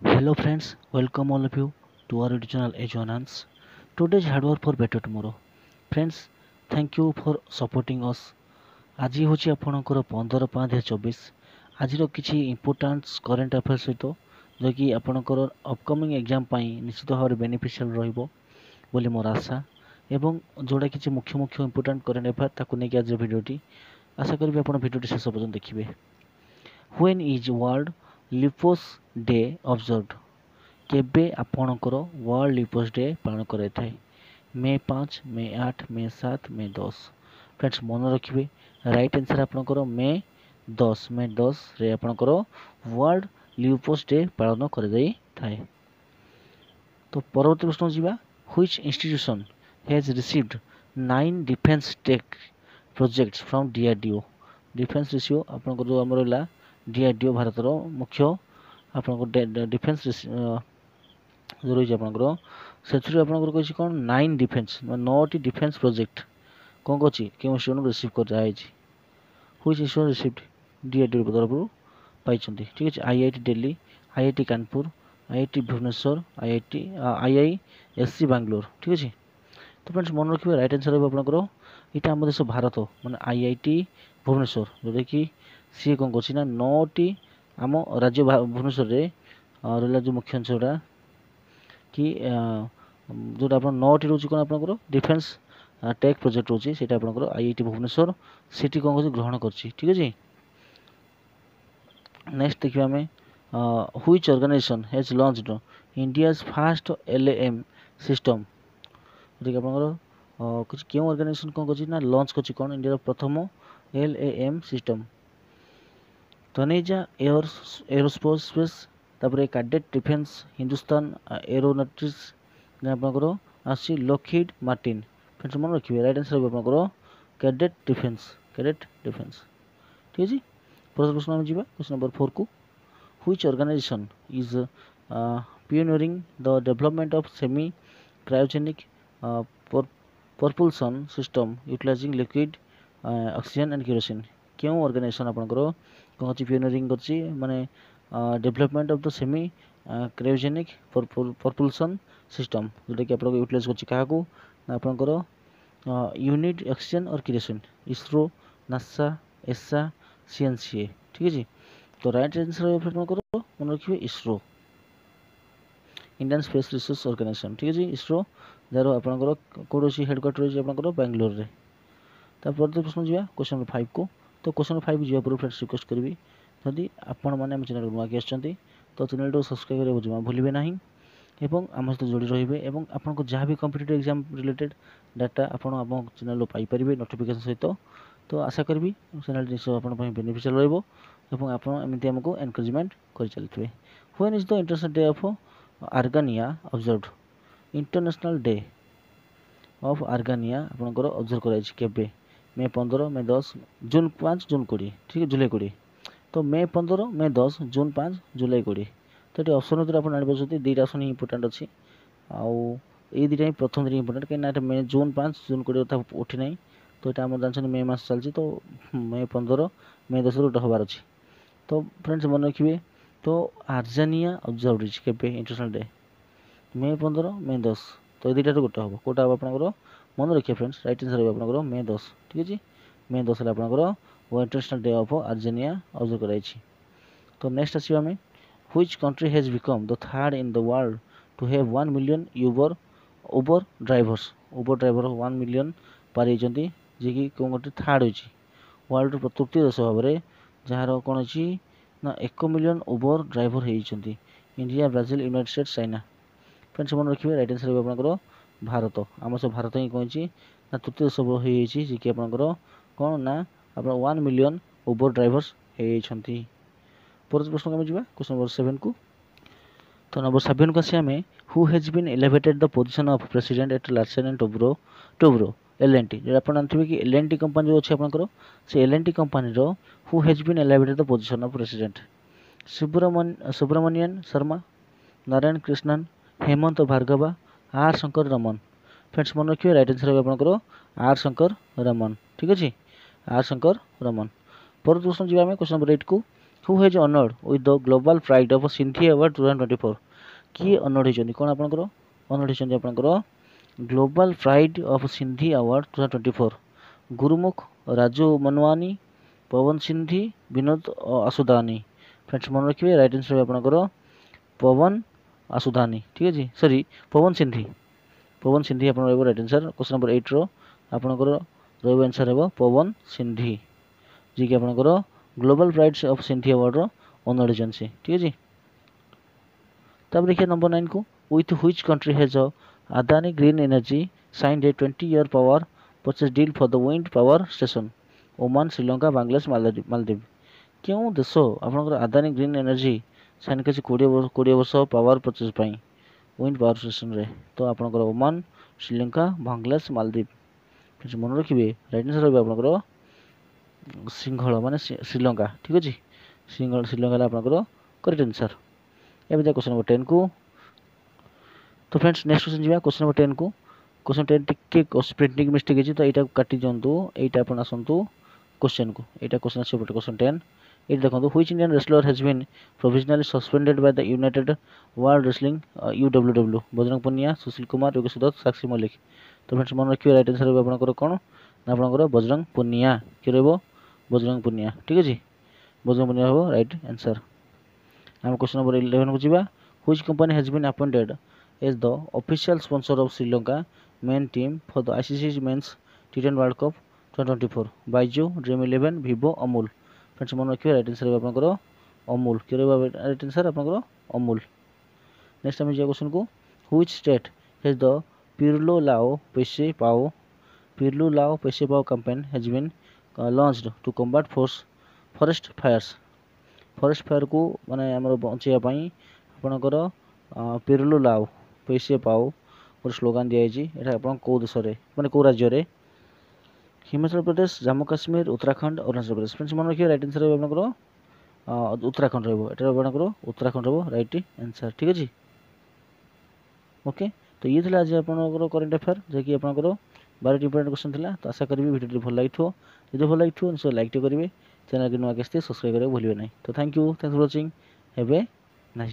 Hello friends, welcome all of you to our YouTube channel Ejonans. Today's hard work for better tomorrow. Friends, thank you for supporting us. ଆଜି ହେଉଛି ଆପଣଙ୍କର 15/5/2024 ଆଜିର କିଛି important current affairs ସହିତ ଯାହାକି ଆପଣଙ୍କର upcoming exam ପାଇଁ ନିଶ୍ଚିତ ଭାବରେ ବେନିଫିସିଆଲ ରହିବ ବୋଲି ମୋର ଆଶା ଏବଂ ଯେଉଁଟା କିଛି ମୁଖ୍ୟ ମୁଖ୍ୟ ଇମ୍ପୋର୍ଟାଣ୍ଟ କରେଣ୍ଟ ଆଫେୟାର ତାକୁ ନେଇକି ଆଜିର ଭିଡ଼ିଓଟି ଆଶା କରିବି ଆପଣ ଭିଡ଼ିଓଟି ଶେଷ ପର୍ଯ୍ୟନ୍ତ ଦେଖିବେ। When is World Lupus Day observed? କେବେ ଆପଣଙ୍କର ୱାର୍ଲଡ ଲିପସ୍ ଡେ ପାଳନ କରାଯାଇଥାଏ? ମେ 5, ମେ 8, ମେ 7, ମେ 10। ଫ୍ରେଣ୍ଡସ୍ ମନେ ରଖିବେ ରାଇଟ୍ ଆନ୍ସର୍ ଆପଣଙ୍କର ମେ 10। ମେ 10ରେ ଆପଣଙ୍କର ୱାର୍ଲଡ ଲିପସ୍ ଡେ ପାଳନ କରାଯାଇଥାଏ। ତ ପରବର୍ତ୍ତୀ ପ୍ରଶ୍ନ ଯିବା। Which institution has received 9 defence tech projects from DRDO? Defence ratio ଆପଣଙ୍କର ଯେଉଁ ଆମର ହେଲା DRDO ଭାରତର ମୁଖ୍ୟ ଆପଣଙ୍କର ଡିଫେନ୍ସ ଯେଉଁ ରହିଛି ଆପଣଙ୍କର ସେଥିରୁ ଆପଣଙ୍କର କହିଛି କ'ଣ 9 ଡିଫେନ୍ସ 9ଟି ଡିଫେନ୍ସ ପ୍ରୋଜେକ୍ଟ କ'ଣ କରୁଛି କେଉଁ ଇନଷ୍ଟିଟ୍ୟୁଟ୍ ରିସିଭ୍ କରାଯାଇଛି? ହ୍ୱିଚ୍ ଇନଷ୍ଟିଟ୍ୟୁଟ୍ ରିସିଭ୍ଡ DRDO ତରଫରୁ ପାଇଛନ୍ତି। ଠିକ୍ ଅଛି, IIT Delhi, IIT Kanpur, IIT Bhubaneswar, IISc Bangalore. ଠିକ୍ ଅଛି, ତ ଫ୍ରେଣ୍ଡସ୍ ମନେ ରଖିବେ ରାଇଟ୍ ଆନ୍ସର୍ ରହିବ ଆପଣଙ୍କର ଏଇଟା ଆମ ଦେଶ ଭାରତ ମାନେ IIT ଭୁବନେଶ୍ୱର ଯେଉଁଟାକି ସିଏ କ'ଣ କରୁଛି ନା 9ଟି ଆମ ରାଜ୍ୟ ଭୁବନେଶ୍ୱରରେ ରହିଲା ଯେଉଁ ମୁଖ୍ୟ ଅଞ୍ଚଳ ଗୁଡ଼ା କି ଯେଉଁଟା ଆପଣ 9ଟି ରହୁଛି କ'ଣ ଆପଣଙ୍କର ଡିଫେନ୍ସ ଟେକ୍ ପ୍ରୋଜେକ୍ଟ ରହୁଛି ସେଇଟା ଆପଣଙ୍କର IIT ଭୁବନେଶ୍ୱର ସେଠି କ'ଣ କରୁଛି ଗ୍ରହଣ କରୁଛି। ଠିକ୍ ଅଛି, ନେକ୍ସଟ ଦେଖିବା ଆମେ which organization has launched India's first LAM system? ଯେଉଁଟାକି ଆପଣଙ୍କର କିଛି କେଉଁ ଅର୍ଗାନାଇଜେସନ୍ କ'ଣ କରୁଛି ନା ଲଞ୍ଚ କରୁଛି କ'ଣ ଇଣ୍ଡିଆର ପ୍ରଥମ LAM ସିଷ୍ଟମ୍? ତନେଜା ଏରୋସ୍ପେସ୍, ତାପରେ କାଡେଟ୍ ଡିଫେନ୍ସ, ହିନ୍ଦୁସ୍ତାନ ଏରୋନଟିକ୍ସ, ଆପଣଙ୍କର ଆସୁଛି ଲକହିଡ୍ ମାର୍ଟିନ୍। ଫ୍ରେଣ୍ଡସ୍ ମନେ ରଖିବେ ରାଇଟ୍ ଆନ୍ସର୍ ହେବ ଆପଣଙ୍କର କାଡେଟ୍ ଡିଫେନ୍ସ। ଠିକ୍ ଅଛି, ପ୍ରଥମ ପ୍ରଶ୍ନ ଆମେ ଯିବା କ୍ୱେଶ୍ଚନ୍ ନମ୍ବର 4କୁ। Which organization is pioneering the development of semi cryogenic propulsion system utilizing liquid oxygen and kerosene? କେଉଁ ଅର୍ଗାନାଇଜେସନ୍ ଆପଣଙ୍କର କ'ଣ ଅଛି ପିଓନିୟରିଂ କରିଛି ମାନେ development of the semi cryogenic propulsion system ଯେଉଁଟାକି ଆପଣଙ୍କ ୟୁଟିଲାଇଜ୍ କରୁଛି କାହାକୁ ନା ଆପଣଙ୍କର unit oxygen or kerosene? ISRO, NASA, ESA, CNCA। ଠିକ୍ ଅଛି, ତ ରାଇଟ୍ ଆନ୍ସର୍ ଆପଣଙ୍କର ମନେ ରଖିବେ ISRO, Indian space research organization. ଠିକ୍ ଅଛି, ଇସ୍ରୋ ଯାହାର ଆପଣଙ୍କର କେଉଁଠି ଅଛି ହେଡ଼କ୍ୱାର୍ଟର ରହିଛି ଆପଣଙ୍କର ବାଙ୍ଗାଲୋରରେ। ତାପରେ ପ୍ରଶ୍ନ ଯିବା କ୍ୱେଶ୍ଚନ୍ ନମ୍ବର 5କୁ। ତ କ୍ୱେଶ୍ଚନ୍ ନମ୍ବର 5 ଯିବା ପୂର୍ବରୁ ଫ୍ରେଣ୍ଡସ୍ ରିକ୍ୱେଷ୍ଟ କରିବି ଯଦି ଆପଣମାନେ ଆମ ଚ୍ୟାନେଲକୁ ନୂଆକି ଆସିଛନ୍ତି ତ ଚ୍ୟାନେଲଟାକୁ ସବସ୍କ୍ରାଇବ୍ କରିବାକୁ ଜମା ଭୁଲିବେ ନାହିଁ ଏବଂ ଆମ ସହିତ ଯୋଡ଼ି ରହିବେ ଏବଂ ଆପଣଙ୍କ ଯାହା ବି କମ୍ପିଟେଟିଭ୍ ଏକ୍ଜାମ୍ ରିଲେଟେଡ୍ ଡାଟା ଆପଣ ଆମ ଚ୍ୟାନେଲରୁ ପାଇପାରିବେ ନୋଟିଫିକେସନ୍ ସହିତ। ତ ଆଶା କରିବି ଚ୍ୟାନେଲଟି ନିଶ୍ଚୟ ଆପଣଙ୍କ ପାଇଁ ବେନିଫିସିଆଲ୍ ରହିବ ଏବଂ ଆପଣ ଏମିତି ଆମକୁ ଏନକରେଜମେଣ୍ଟ କରିଚାଲିଥିବେ। When is the international day of argania observed? International day of argania ଆପଣଙ୍କର ଅବଜର୍ଭ କରାଯାଇଛି କେବେ? May 15, May 10, June 5, June 20। ଠିକ୍, ଜୁଲାଇ 20। ତ ମେ 15, ମେ 10, ଜୁନ୍ 5, ଜୁଲାଇ 20। ତ ଏଠି ଅପସନ୍ ଭିତରେ ଆପଣ ଜାଣିପାରୁଛନ୍ତି ଦୁଇଟା ଅପସନ୍ ହିଁ ଇମ୍ପୋର୍ଟାଣ୍ଟ ଅଛି ଆଉ ଏଇ ଦୁଇଟା ହିଁ ପ୍ରଥମ ଦୁଇଟା ଇମ୍ପୋର୍ଟାଣ୍ଟ କାହିଁକିନା ଏଇଟା ମେ ଜୁନ୍ 5, ଜୁନ୍ 20 କଥା ଉଠି ନାହିଁ। ତ ଏଇଟା ଆମର ଜାଣିଛନ୍ତି ମେ ମାସ ଚାଲିଛି ତ ମେ 15, ମେ 10ରେ ଗୋଟେ ହେବାର ଅଛି। ତ ଫ୍ରେଣ୍ଡସ୍ ମନେ ରଖିବେ ତ ଆର୍ଜାନିଆ ଅବଜର୍ଭ ହେଇଛି କେବେ ଇଣ୍ଟରନ୍ୟାସନାଲ୍ ଡେ? ମେ 15, ମେ 10। ତ ଏଇ ଦୁଇଟାରୁ ଗୋଟେ ହେବ, କେଉଁଟା ହେବ ଆପଣଙ୍କର ମନେ ରଖିବେ ଫ୍ରେଣ୍ଡସ୍ ରାଇଟ୍ ଆନ୍ସର୍ ହେବ ଆପଣଙ୍କର ମେ 10। ଠିକ୍ ଅଛି, ମେ 10ରେ ଆପଣଙ୍କର international day of argania observe କରାଯାଇଛି। ତ ନେକ୍ସଟ ଆସିବା ଆମେ which country has become the third in the world to have 1 million Uber drivers? Uber driver 1 million ପାରି ହେଇଛନ୍ତି ଯିଏକି କେଉଁ କଣ୍ଟ୍ରି ଥାର୍ଡ଼ ହୋଇଛି ୱାର୍ଲଡର ତୃତୀୟ ଦେଶ ଭାବରେ ଯାହାର କ'ଣ ଅଛି ନା 1 ମିଲିୟନ୍ ଉବର ଡ୍ରାଇଭର ହେଇଛନ୍ତି? India, Brazil, United states, China. Friends ମନେ ରଖିବେ ରାଇଟ୍ ଆନ୍ସର୍ ହେବ ଆପଣଙ୍କର ଭାରତ। ଆମ ସହ ଭାରତ ହିଁ କହିଛି ନା ତୃତୀୟ ଦେଶ ହେଇଯାଇଛି ଯିଏକି ଆପଣଙ୍କର କ'ଣ ନା ଆପଣ 1 ମିଲିୟନ୍ ଉବର ଡ୍ରାଇଭର୍ସ ହେଇଯାଇଛନ୍ତି। ପରବର୍ତ୍ତୀ ପ୍ରଶ୍ନକୁ ଆମେ ଯିବା କ୍ୱେଶ୍ଚନ୍ ନମ୍ବର 7କୁ। ତ ନମ୍ବର 7କୁ ଆସିବା ଆମେ who has been elevated the position of president at Larsen and Toubro L&T? ଯେଉଁଟା ଆପଣ ଜାଣିଥିବେ କି L&T କମ୍ପାନୀ ଯେଉଁ ଅଛି ଆପଣଙ୍କର ସେ L&T କମ୍ପାନୀର who has been elevated the position of president? Subramanian Sharma, Narayan Krishnan, Hemant Bhargava, R Shankar Raman. Friends ମନେ ରଖିବେ ରାଇଟ୍ ଆନ୍ସର୍ ହେବ ଆପଣଙ୍କର R ଶଙ୍କର ରମନ। ଠିକ୍ ଅଛି, R ଶଙ୍କର ରମନ। ପରବର୍ତ୍ତୀ ପ୍ରଶ୍ନ ଯିବା ଆମେ କ୍ୱେଶ୍ଚନ୍ ନମ୍ବର 8କୁ। Who has honoured with the global pride of Sindhi award 2024 किए ऑनर्ड होइछन्ती कोन आपनकर ऑनर्ड होइछन्ती आपनकर global pride of Sindhi award 2024 Gurmukh Raju Manwani Pawan Sindhi Vinod Asudani friends मन रखिए राइट आंसर आपनकर पवन आसुदानी ठीक है सॉरी पवन सिंधी आपन रहबो राइट आंसर क्वेश्चन नंबर 8 रो आपनकर रहबो आंसर रहबो पवन सिंधी जी कि आपनकर global pride of Sindhi award रो ऑनर्ड एजेंसी ठीक है जी। तब देखिए नंबर 9 को with which country has Adani green energy signed a 20-year power purchase deal for the wind power station Oman Sri Lanka Bangladesh Maldives क्यों देश आपनकर अदानी ग्रीन एनर्जी साइन कर 20 वर्ष पावर परचेज पाई विंड पावर स्टेशन रे तो आपनकर ओमान श्रीलंका बांग्लादेश मालदीव फिर मन रखिए राइट आंसर रहबे आपनकर सिंहल माने श्रीलंका ठीक अछि श्रीलंका आपनकर करेक्ट आंसर। एबे क्वेश्चन नंबर 10 को तो फ्रेंड्स नेक्स्ट क्वेश्चन जीवा क्वेश्चन नंबर 10 को क्वेश्चन 10 टिके प्रिंटिंग मिस्टेक है तो एटा काटी जंतु एटा अपन आसंतु क्वेश्चन को एटा क्वेश्चन आसे क्वेश्चन 10 एटा देखंतु which Indian wrestler has been provisionally suspended by the united world wrestling UWW Bajrang Punia Sushil Kumar Yogesh Dutt Sakshi Malik तो फ्रेंड्स मन रखियो राइट आंसर आपनकर कोन आपनकर बजरंग पुनिया कि रहबो बजरंग पुनिया ठीक है जी बजरंग पुनिया हो राइट आंसर। हम क्वेश्चन नंबर 11 को जीवा which company has been appointed as the official sponsor of Sri Lanka men team for the ICC men's टी10 world cup 2024 Byju dream 11 Vivo Amul friends मन रखिए राइट आंसर आपनकर अमूल कि रहबो राइट आंसर आपनकर अमूल। नेक्स्ट हम जे क्वेश्चन को व्हिच स्टेट हैज द पिरलो लाओ पैसे पाओ campaign has been launched to combat forest fire को माने हमर बंचिया पई आपनकर पिरलो लाओ पैसे पाओ और स्लोगान दिया जी एटा आपन को देश रे माने को राज्य रे हिमाचल प्रदेश जम्मू काश्मीर उत्तराखंड अरुणाचल प्रदेश फ्रेंड्स मन रखिए राइट आंसर आपनकर उत्तराखंड रहबो एटा आपनकर उत्तराखंड रहबो राइट आंसर ठीक अछि ओके। तो ये थिला आज आपनकर करंट अफेयर जे कि आपनकर 12 इंपोर्टेंट क्वेश्चन थिला तो आशा करबी वीडियो भल लागिथो यदि भल लागिथो निश्चय लाइक तो करिवे चैनल के नुआ के सब्सक्राइब करे भूलिबे नहीं तो thank you for watching have a nice